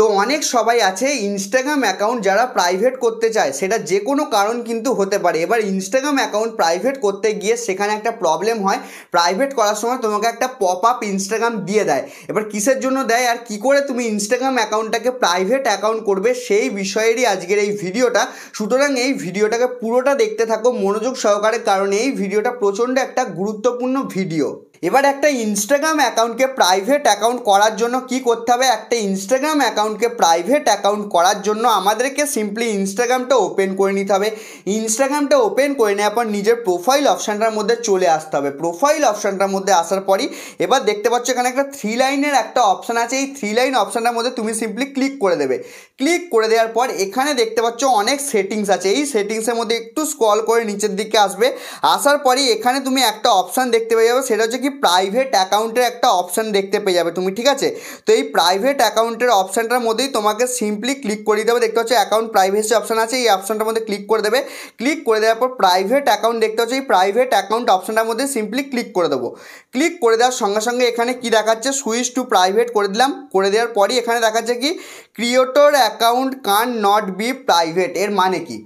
তো অনেক সবাই আছে ইনস্টাগ্রাম অ্যাকাউন্ট যারা প্রাইভেট করতে চায়, সেটা যে কোনো কারণ কিন্তু হতে পারে। এবার ইনস্টাগ্রাম অ্যাকাউন্ট প্রাইভেট করতে গিয়ে সেখানে একটা প্রবলেম হয়, প্রাইভেট করার সময় তোমাকে একটা পপ আপ ইনস্টাগ্রাম দিয়ে দেয়। এবার কিসের জন্য দেয় আর কি করে তুমি ইনস্টাগ্রাম অ্যাকাউন্টটাকে প্রাইভেট অ্যাকাউন্ট করবে সেই বিষয়েরই আজকের এই ভিডিওটা। সুতরাং এই ভিডিওটাকে পুরোটা দেখতে থাকো মনোযোগ সহকারে, কারণ এই ভিডিওটা প্রচণ্ড একটা গুরুত্বপূর্ণ ভিডিও। এবার একটা ইনস্টাগ্রাম অ্যাকাউন্টকে প্রাইভেট অ্যাকাউন্ট করার জন্য কি করতে হবে, একটা ইনস্টাগ্রাম অ্যাকাউন্টকে প্রাইভেট অ্যাকাউন্ট করার জন্য আমাদেরকে সিম্পলি ইনস্টাগ্রামটা ওপেন করে নিতে হবে। ইনস্টাগ্রামটা ওপেন করে নেওয়ার পর নিজের প্রোফাইল অপশানটার মধ্যে চলে আসতে হবে। প্রোফাইল অপশানটার মধ্যে আসার পরই এবার দেখতে পাচ্ছ এখানে একটা 3 লাইনের একটা অপশান আছে। এই 3 লাইন অপশানটার মধ্যে তুমি সিম্পলি ক্লিক করে দেবে। ক্লিক করে দেওয়ার পর এখানে দেখতে পাচ্ছ অনেক সেটিংস আছে। এই সেটিংসের মধ্যে একটু স্ক্রল করে নিচের দিকে আসবে। আসার পরই এখানে তুমি একটা অপশান দেখতে পেয়ে যাবে, সেটা হচ্ছে কি প্রাইভেট অ্যাকাউন্টের একটা অপশান দেখতে পেয়ে যাবে তুমি, ঠিক আছে। তো এই প্রাইভেট অ্যাকাউন্টের অপশানটার মধ্যেই তোমাকে সিম্পলি ক্লিক করে দিতে হবে। দেখতে পাচ্ছ অ্যাকাউন্ট প্রাইভেসি অপশান আছে, এই অপশানটার মধ্যে ক্লিক করে দেবে। ক্লিক করে দেওয়ার পর প্রাইভেট অ্যাকাউন্ট দেখতে পাচ্ছ, এই প্রাইভেট অ্যাকাউন্ট অপশানটার মধ্যে সিম্পলি ক্লিক করে দেবো। ক্লিক করে দেওয়ার সঙ্গে সঙ্গে এখানে কি দেখাচ্ছে, সুইচ টু প্রাইভেট করে দিলাম। করে দেওয়ার পরই এখানে দেখাচ্ছে কি ক্রিয়েটর অ্যাকাউন্ট কান নট বি প্রাইভেট। এর মানে কি,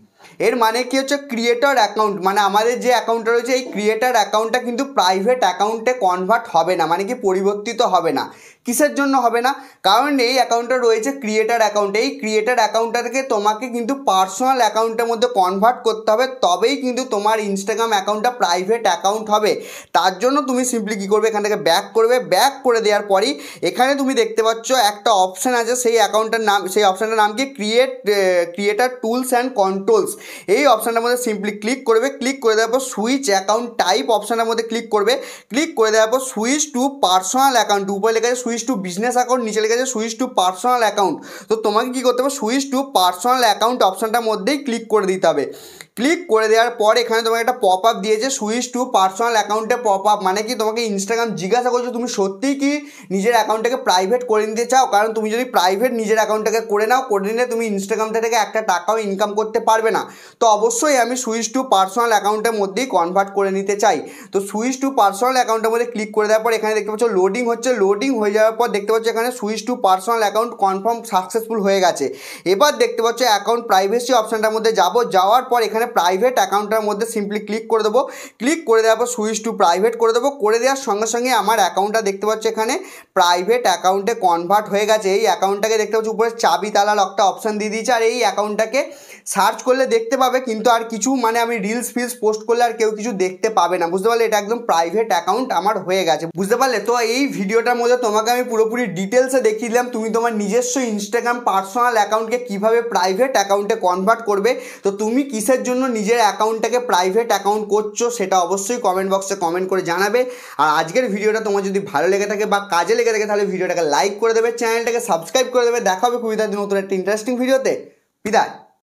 এর মানে কি হচ্ছে ক্রিয়েটর অ্যাকাউন্ট মানে আমাদের যে অ্যাকাউন্টটা রয়েছে এই ক্রিয়েটর অ্যাকাউন্টটা কিন্তু প্রাইভেট অ্যাকাউন্টে কনভার্ট হবে না, মানে কি পরিবর্তিত হবে না। কিসের জন্য হবে না, কারণ এই অ্যাকাউন্টটা রয়েছে ক্রিয়েটর অ্যাকাউন্ট। এই ক্রিয়েটর অ্যাকাউন্টটাকে তোমাকে কিন্তু পার্সোনাল অ্যাকাউন্টের মধ্যে কনভার্ট করতে হবে, তবেই কিন্তু তোমার ইনস্টাগ্রাম অ্যাকাউন্টটা প্রাইভেট অ্যাকাউন্ট হবে। তার জন্য তুমি সিম্পলি কী করবে, এখান থেকে ব্যাক করবে। ব্যাক করে দেওয়ার পরই এখানে তুমি দেখতে পাচ্ছ একটা অপশান আছে, সেই অ্যাকাউন্টের নাম, সেই অপশানটার নাম কি ক্রিয়েটর টুলস অ্যান্ড কন্ট্রোলস। এই অপশানটার মধ্যে সিম্পলি ক্লিক করবে। ক্লিক করে দেওয়ার পর সুইচ অ্যাকাউন্ট টাইপ অপশানের মধ্যে ক্লিক করবে। ক্লিক করে দেওয়ার পর সুইচ টু পার্সোনাল অ্যাকাউন্ট, উপরে লেখা আছে সুইচ টু বিজনেস অ্যাকাউন্ট, নিচে লেখা আছে সুইচ টু পার্সোনাল অ্যাকাউন্ট। তো তোমাকে কী করতে হবে, সুইচ টু পার্সোনাল অ্যাকাউন্ট অপশানটার মধ্যেই ক্লিক করে দিতে হবে। ক্লিক করে দেওয়ার পর এখানে তোমাকে একটা পপ আপ দিয়েছে সুইচ টু পার্সোনাল অ্যাকাউন্টে পপ আপ, মানে কি তোমাকে ইনস্টাগ্রাম জিজ্ঞাসা করছো তুমি সত্যিই কি নিজের অ্যাকাউন্টটাকে প্রাইভেট করে নিতে চাও। কারণ তুমি যদি প্রাইভেট নিজের অ্যাকাউন্টটাকে করে নাও, করে নিলে তুমি ইনস্টাগ্রামটা থেকে একটা টাকাও ইনকাম করতে পারবে না। তো অবশ্যই আমি সুইচ টু পার্সোনাল অ্যাকাউন্টের মধ্যেই কনভার্ট করে নিতে চাই। তো সুইচ টু পার্সোনাল অ্যাকাউন্টের মধ্যে ক্লিক করে দেওয়ার পর এখানে দেখতে পাচ্ছ লোডিং হচ্ছে। লোডিং হয়ে যাওয়ার পর দেখতে পাচ্ছ এখানে switch to personal account confirm successful হয়ে গেছে। এবার দেখতে পাচ্ছ অ্যাকাউন্ট প্রাইভেসি অপশানটার মধ্যে যাওয়ার পর এখানে প্রাইভেট অ্যাকাউন্টের মধ্যে সিম্পলি ক্লিক করে দেবো। ক্লিক করে দেওয়ার পর সুইচ টু প্রাইভেট করে দেবো। করে দেওয়ার সঙ্গে সঙ্গে আমার অ্যাকাউন্টটা দেখতে পাচ্ছ এখানে প্রাইভেট অ্যাকাউন্টে কনভার্ট হয়ে গেছে। এই অ্যাকাউন্টটাকে দেখতে পাচ্ছ উপরে চাবি তালা লকটা অপশান দিয়ে দিয়েছে। আর এই অ্যাকাউন্টটাকে সার্চ করলে দেখতে পাবে, কিন্তু আর কিছু মানে আমি রিলস ফিলস পোস্ট করলে আর কেউ কিছু দেখতে পাবে না, বুঝতে পারলে। এটা একদম প্রাইভেট অ্যাকাউন্ট আমার হয়ে গেছে, বুঝতে পারলে। তো এই ভিডিওটার মধ্যে তোমাকে আমি পুরোপুরি ডিটেলসে দেখিয়ে দিলাম তুমি তোমার নিজস্ব ইনস্টাগ্রাম পার্সোনাল অ্যাকাউন্টকে কীভাবে প্রাইভেট অ্যাকাউন্টে কনভার্ট করবে। তো তুমি কিসের জন্য নিজের অ্যাকাউন্টটাকে প্রাইভেট অ্যাকাউন্ট করছো সেটা অবশ্যই কমেন্ট বক্সে কমেন্ট করে জানাবে। আর আজকের ভিডিওটা তোমার যদি ভালো লেগে থাকে বা কাজে লেগে থাকে তাহলে ভিডিওটাকে লাইক করে দেবে, চ্যানেলটাকে সাবস্ক্রাইব করে দেবে। দেখা হবে খুবই নতুন একটা ইন্টারেস্টিং ভিডিওতে। বিদায়।